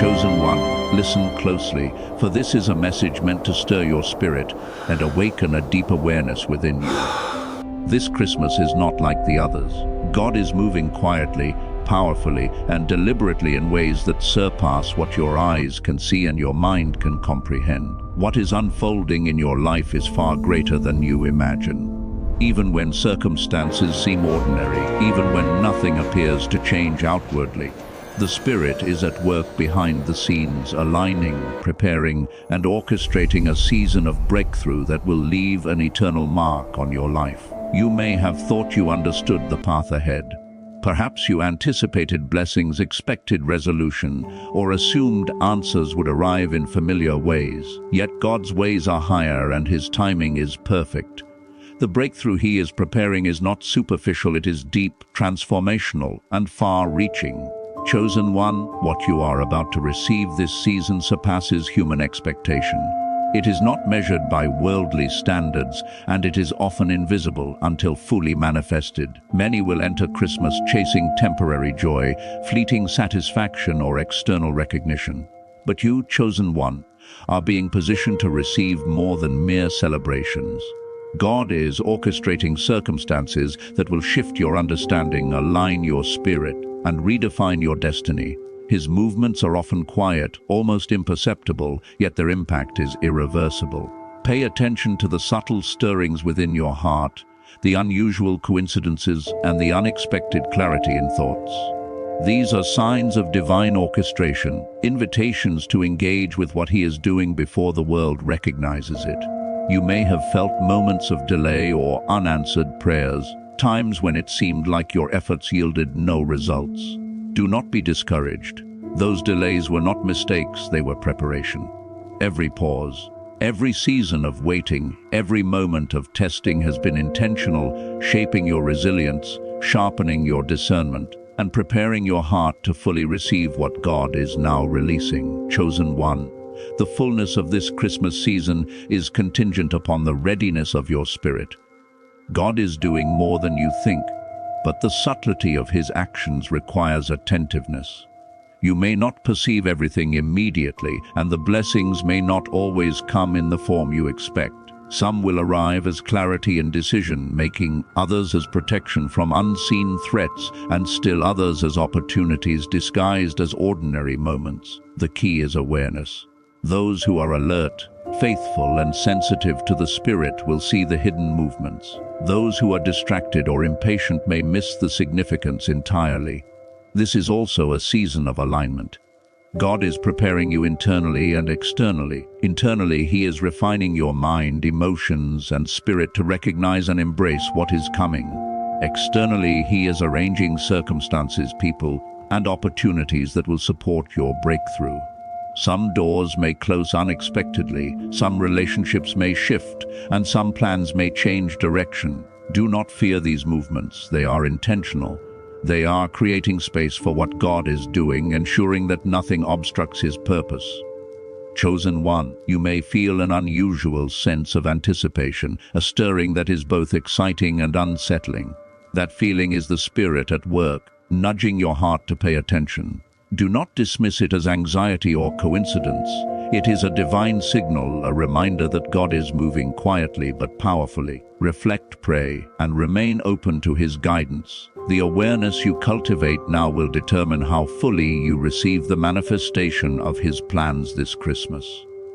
Chosen one, listen closely, for this is a message meant to stir your spirit and awaken a deep awareness within you. This Christmas is not like the others. God is moving quietly, powerfully, and deliberately in ways that surpass what your eyes can see and your mind can comprehend. What is unfolding in your life is far greater than you imagine. Even when circumstances seem ordinary, even when nothing appears to change outwardly, the Spirit is at work behind the scenes, aligning, preparing, and orchestrating a season of breakthrough that will leave an eternal mark on your life. You may have thought you understood the path ahead. Perhaps you anticipated blessings, expected resolution, or assumed answers would arrive in familiar ways. Yet God's ways are higher and His timing is perfect. The breakthrough He is preparing is not superficial, it is deep, transformational, and far-reaching. Chosen one, what you are about to receive this season surpasses human expectation. It is not measured by worldly standards, and it is often invisible until fully manifested. Many will enter Christmas chasing temporary joy, fleeting satisfaction, or external recognition. But you, chosen one, are being positioned to receive more than mere celebrations. God is orchestrating circumstances that will shift your understanding, align your spirit, and redefine your destiny. His movements are often quiet, almost imperceptible, yet their impact is irreversible. Pay attention to the subtle stirrings within your heart, the unusual coincidences, and the unexpected clarity in thoughts. These are signs of divine orchestration, invitations to engage with what He is doing before the world recognizes it. You may have felt moments of delay or unanswered prayers, times when it seemed like your efforts yielded no results. Do not be discouraged. Those delays were not mistakes, they were preparation. Every pause, every season of waiting, every moment of testing has been intentional, shaping your resilience, sharpening your discernment, and preparing your heart to fully receive what God is now releasing. Chosen one, the fullness of this Christmas season is contingent upon the readiness of your spirit. God is doing more than you think, but the subtlety of His actions requires attentiveness. You may not perceive everything immediately, and the blessings may not always come in the form you expect. Some will arrive as clarity in decision-making, others as protection from unseen threats, and still others as opportunities disguised as ordinary moments. The key is awareness. Those who are alert, faithful, and sensitive to the Spirit will see the hidden movements. Those who are distracted or impatient may miss the significance entirely. This is also a season of alignment. God is preparing you internally and externally. Internally, He is refining your mind, emotions, and spirit to recognize and embrace what is coming. Externally, He is arranging circumstances, people, and opportunities that will support your breakthrough. Some doors may close unexpectedly, some relationships may shift, and some plans may change direction. Do not fear these movements. They are intentional. They are creating space for what God is doing, ensuring that nothing obstructs His purpose. Chosen one, you may feel an unusual sense of anticipation, a stirring that is both exciting and unsettling. That feeling is the Spirit at work, nudging your heart to pay attention. Do not dismiss it as anxiety or coincidence. It is a divine signal, a reminder that God is moving quietly but powerfully. Reflect, pray, and remain open to His guidance. The awareness you cultivate now will determine how fully you receive the manifestation of His plans this Christmas.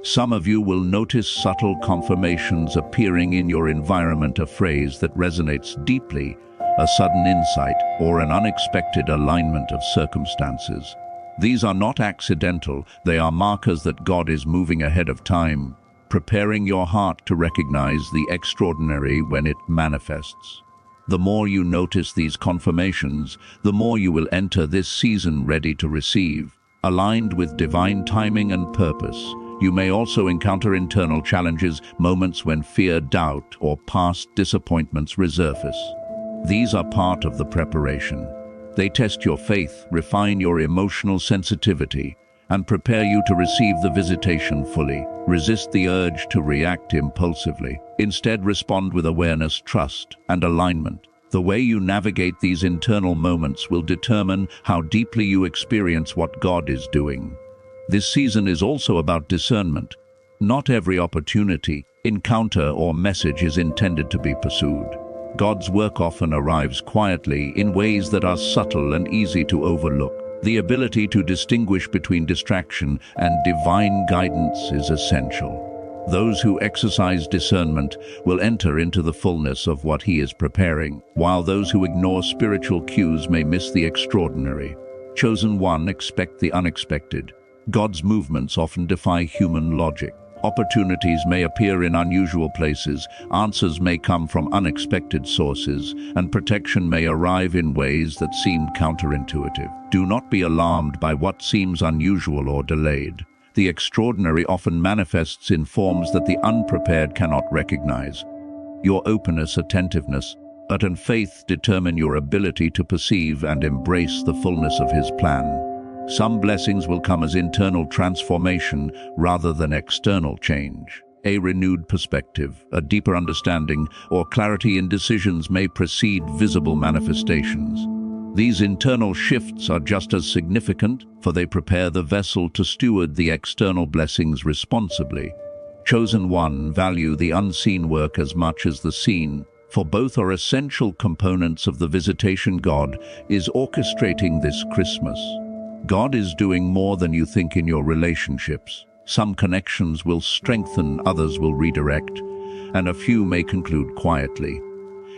Some of you will notice subtle confirmations appearing in your environment, a phrase that resonates deeply, a sudden insight, or an unexpected alignment of circumstances. These are not accidental, they are markers that God is moving ahead of time, preparing your heart to recognize the extraordinary when it manifests. The more you notice these confirmations, the more you will enter this season ready to receive, aligned with divine timing and purpose. You may also encounter internal challenges, moments when fear, doubt, or past disappointments resurface. These are part of the preparation. They test your faith, refine your emotional sensitivity, and prepare you to receive the visitation fully. Resist the urge to react impulsively. Instead, respond with awareness, trust, and alignment. The way you navigate these internal moments will determine how deeply you experience what God is doing. This season is also about discernment. Not every opportunity, encounter, or message is intended to be pursued. God's work often arrives quietly in ways that are subtle and easy to overlook. The ability to distinguish between distraction and divine guidance is essential. Those who exercise discernment will enter into the fullness of what He is preparing, while those who ignore spiritual cues may miss the extraordinary. Chosen one, expect the unexpected. God's movements often defy human logic. Opportunities may appear in unusual places, answers may come from unexpected sources, and protection may arrive in ways that seem counterintuitive. Do not be alarmed by what seems unusual or delayed. The extraordinary often manifests in forms that the unprepared cannot recognize. Your openness, attentiveness, and faith determine your ability to perceive and embrace the fullness of His plan. Some blessings will come as internal transformation rather than external change. A renewed perspective, a deeper understanding, or clarity in decisions may precede visible manifestations. These internal shifts are just as significant, for they prepare the vessel to steward the external blessings responsibly. Chosen one, value the unseen work as much as the seen, for both are essential components of the visitation God is orchestrating this Christmas. God is doing more than you think in your relationships. Some connections will strengthen, others will redirect, and a few may conclude quietly.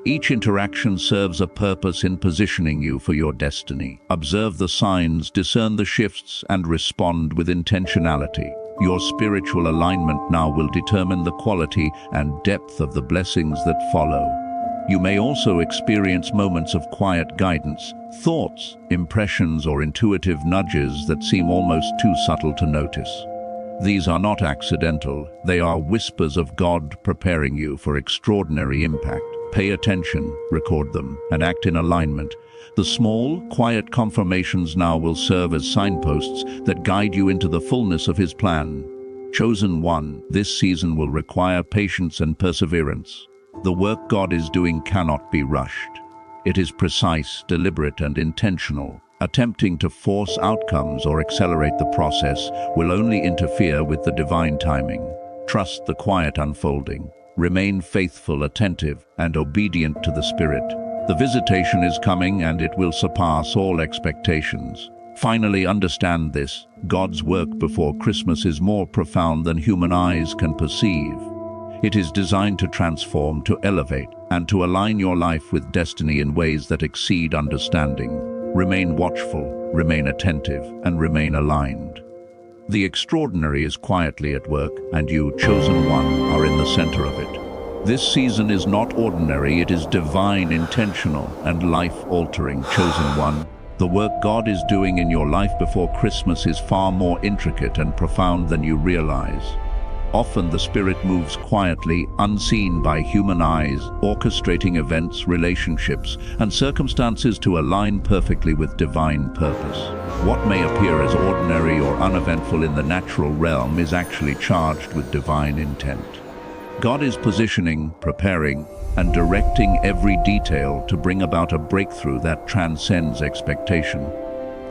Each interaction serves a purpose in positioning you for your destiny. Observe the signs, discern the shifts, and respond with intentionality. Your spiritual alignment now will determine the quality and depth of the blessings that follow. You may also experience moments of quiet guidance, thoughts, impressions, or intuitive nudges that seem almost too subtle to notice. These are not accidental, they are whispers of God preparing you for extraordinary impact. Pay attention, record them, and act in alignment. The small, quiet confirmations now will serve as signposts that guide you into the fullness of His plan. Chosen one, this season will require patience and perseverance. The work God is doing cannot be rushed. It is precise, deliberate, and intentional. Attempting to force outcomes or accelerate the process will only interfere with the divine timing. Trust the quiet unfolding. Remain faithful, attentive, and obedient to the Spirit. The visitation is coming, and it will surpass all expectations. Finally, understand this: God's work before Christmas is more profound than human eyes can perceive. It is designed to transform, to elevate, and to align your life with destiny in ways that exceed understanding. Remain watchful, remain attentive, and remain aligned. The extraordinary is quietly at work, and you, chosen one, are in the center of it. This season is not ordinary, it is divine, intentional, and life-altering. Chosen one, the work God is doing in your life before Christmas is far more intricate and profound than you realize. Often the Spirit moves quietly, unseen by human eyes, orchestrating events, relationships, and circumstances to align perfectly with divine purpose. What may appear as ordinary or uneventful in the natural realm is actually charged with divine intent. God is positioning, preparing, and directing every detail to bring about a breakthrough that transcends expectation.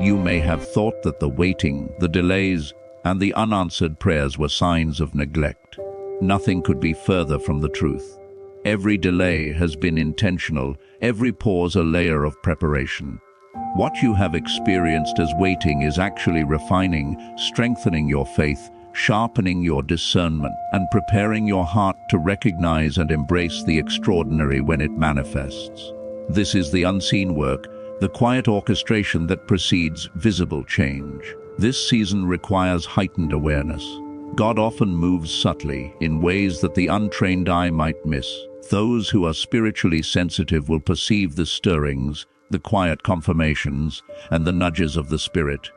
You may have thought that the waiting, the delays, and the unanswered prayers were signs of neglect. Nothing could be further from the truth. Every delay has been intentional, every pause a layer of preparation. What you have experienced as waiting is actually refining, strengthening your faith, sharpening your discernment, and preparing your heart to recognize and embrace the extraordinary when it manifests. This is the unseen work, the quiet orchestration that precedes visible change. This season requires heightened awareness. God often moves subtly, in ways that the untrained eye might miss. Those who are spiritually sensitive will perceive the stirrings, the quiet confirmations, and the nudges of the Spirit.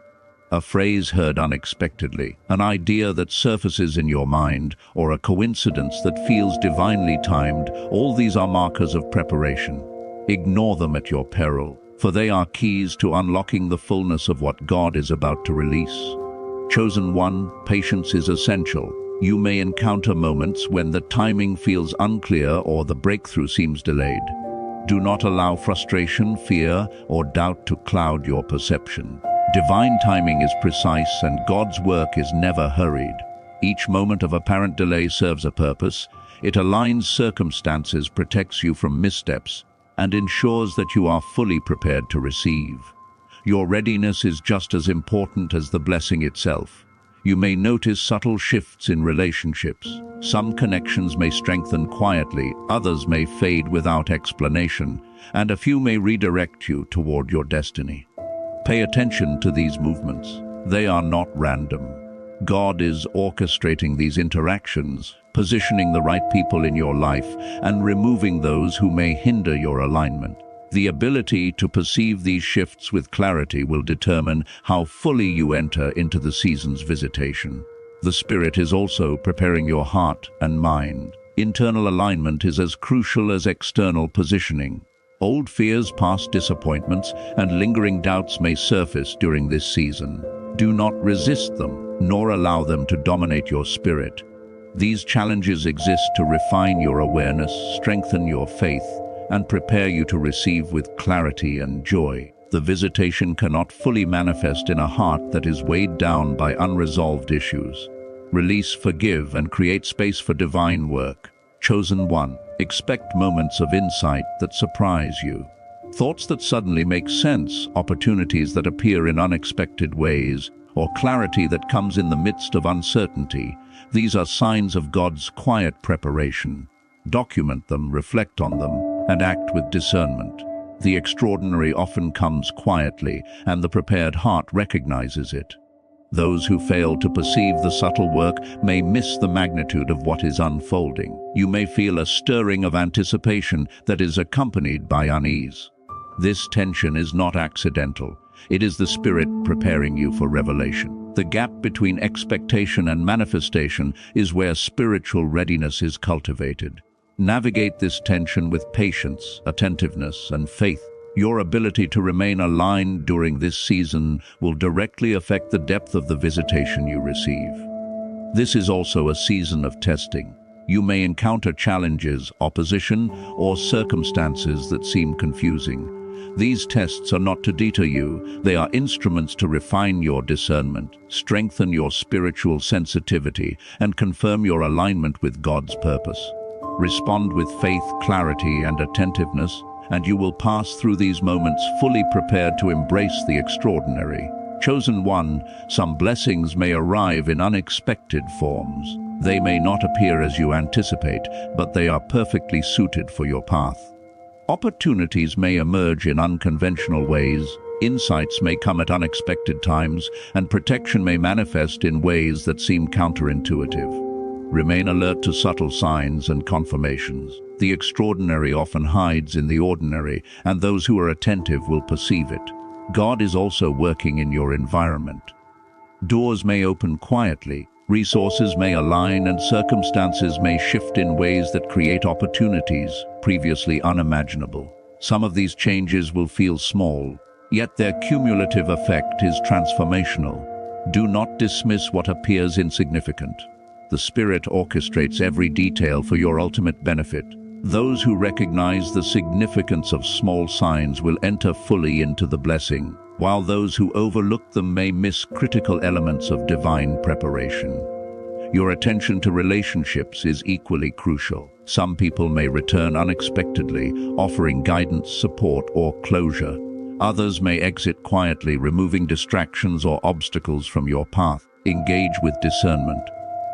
A phrase heard unexpectedly, an idea that surfaces in your mind, or a coincidence that feels divinely timed, all these are markers of preparation. Ignore them at your peril, for they are keys to unlocking the fullness of what God is about to release. Chosen one, patience is essential. You may encounter moments when the timing feels unclear or the breakthrough seems delayed. Do not allow frustration, fear, or doubt to cloud your perception. Divine timing is precise and God's work is never hurried. Each moment of apparent delay serves a purpose. It aligns circumstances, protects you from missteps, and ensures that you are fully prepared to receive. Your readiness is just as important as the blessing itself. You may notice subtle shifts in relationships. Some connections may strengthen quietly, others may fade without explanation, and a few may redirect you toward your destiny. Pay attention to these movements. They are not random. God is orchestrating these interactions, positioning the right people in your life, and removing those who may hinder your alignment. The ability to perceive these shifts with clarity will determine how fully you enter into the season's visitation. The Spirit is also preparing your heart and mind. Internal alignment is as crucial as external positioning. Old fears, past disappointments, and lingering doubts may surface during this season. Do not resist them, nor allow them to dominate your spirit. These challenges exist to refine your awareness, strengthen your faith, and prepare you to receive with clarity and joy. The visitation cannot fully manifest in a heart that is weighed down by unresolved issues. Release, forgive, and create space for divine work. Chosen one, expect moments of insight that surprise you. Thoughts that suddenly make sense, opportunities that appear in unexpected ways, or clarity that comes in the midst of uncertainty. These are signs of God's quiet preparation. Document them, reflect on them, and act with discernment. The extraordinary often comes quietly, and the prepared heart recognizes it. Those who fail to perceive the subtle work may miss the magnitude of what is unfolding. You may feel a stirring of anticipation that is accompanied by unease. This tension is not accidental. It is the Spirit preparing you for revelation. The gap between expectation and manifestation is where spiritual readiness is cultivated. Navigate this tension with patience, attentiveness, and faith. Your ability to remain aligned during this season will directly affect the depth of the visitation you receive. This is also a season of testing. You may encounter challenges, opposition, or circumstances that seem confusing. These tests are not to deter you. They are instruments to refine your discernment, strengthen your spiritual sensitivity, and confirm your alignment with God's purpose. Respond with faith, clarity, and attentiveness, and you will pass through these moments fully prepared to embrace the extraordinary. Chosen one, some blessings may arrive in unexpected forms. They may not appear as you anticipate, but they are perfectly suited for your path. Opportunities may emerge in unconventional ways, insights may come at unexpected times, and protection may manifest in ways that seem counterintuitive. Remain alert to subtle signs and confirmations. The extraordinary often hides in the ordinary, and those who are attentive will perceive it. God is also working in your environment. Doors may open quietly, resources may align, and circumstances may shift in ways that create opportunities previously unimaginable. Some of these changes will feel small, yet their cumulative effect is transformational. Do not dismiss what appears insignificant. The Spirit orchestrates every detail for your ultimate benefit. Those who recognize the significance of small signs will enter fully into the blessing, while those who overlook them may miss critical elements of divine preparation. Your attention to relationships is equally crucial. Some people may return unexpectedly, offering guidance, support, or closure. Others may exit quietly, removing distractions or obstacles from your path. Engage with discernment.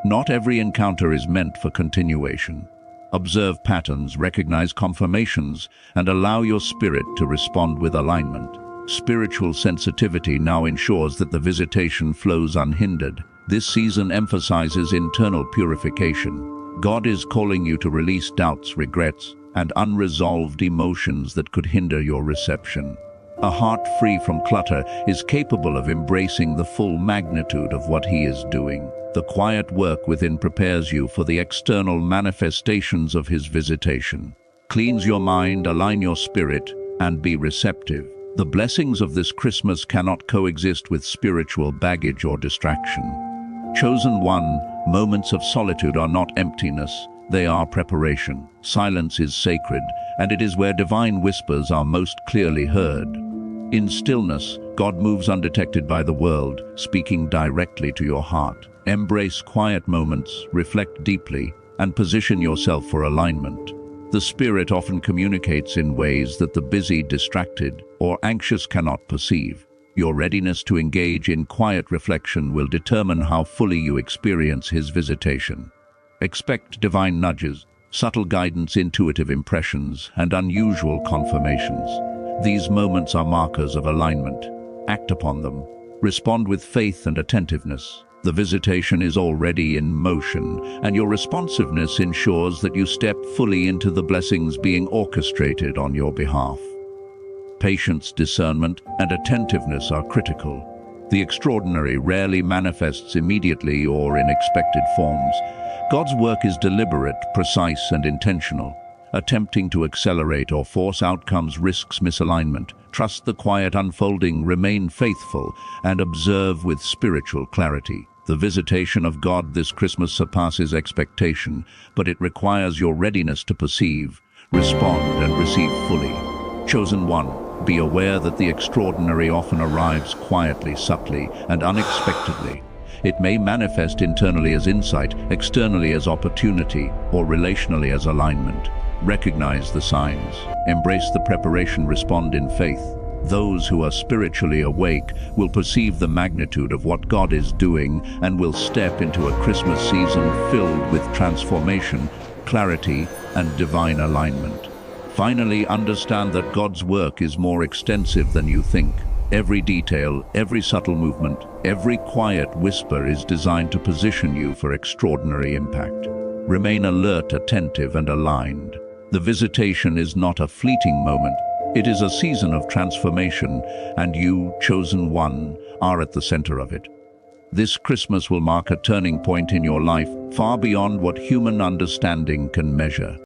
Not every encounter is meant for continuation. Observe patterns, recognize confirmations, and allow your spirit to respond with alignment. Spiritual sensitivity now ensures that the visitation flows unhindered. This season emphasizes internal purification. God is calling you to release doubts, regrets, and unresolved emotions that could hinder your reception. A heart free from clutter is capable of embracing the full magnitude of what He is doing. The quiet work within prepares you for the external manifestations of His visitation. Cleanse your mind, align your spirit, and be receptive. The blessings of this Christmas cannot coexist with spiritual baggage or distraction. Chosen one, moments of solitude are not emptiness, they are preparation. Silence is sacred, and it is where divine whispers are most clearly heard. In stillness, God moves undetected by the world, speaking directly to your heart. Embrace quiet moments, reflect deeply, and position yourself for alignment. The Spirit often communicates in ways that the busy, distracted, or anxious cannot perceive. Your readiness to engage in quiet reflection will determine how fully you experience His visitation. Expect divine nudges, subtle guidance, intuitive impressions, and unusual confirmations. These moments are markers of alignment. Act upon them. Respond with faith and attentiveness. The visitation is already in motion, and your responsiveness ensures that you step fully into the blessings being orchestrated on your behalf. Patience, discernment, and attentiveness are critical. The extraordinary rarely manifests immediately or in expected forms. God's work is deliberate, precise, and intentional. Attempting to accelerate or force outcomes risks misalignment. Trust the quiet unfolding, remain faithful, and observe with spiritual clarity. The visitation of God this Christmas surpasses expectation, but it requires your readiness to perceive, respond, and receive fully. Chosen one, be aware that the extraordinary often arrives quietly, subtly, and unexpectedly. It may manifest internally as insight, externally as opportunity, or relationally as alignment. Recognize the signs. Embrace the preparation, respond in faith. Those who are spiritually awake will perceive the magnitude of what God is doing and will step into a Christmas season filled with transformation, clarity, and divine alignment. Finally, understand that God's work is more extensive than you think. Every detail, every subtle movement, every quiet whisper is designed to position you for extraordinary impact. Remain alert, attentive, and aligned. The visitation is not a fleeting moment. It is a season of transformation, and you, chosen one, are at the center of it. This Christmas will mark a turning point in your life, far beyond what human understanding can measure.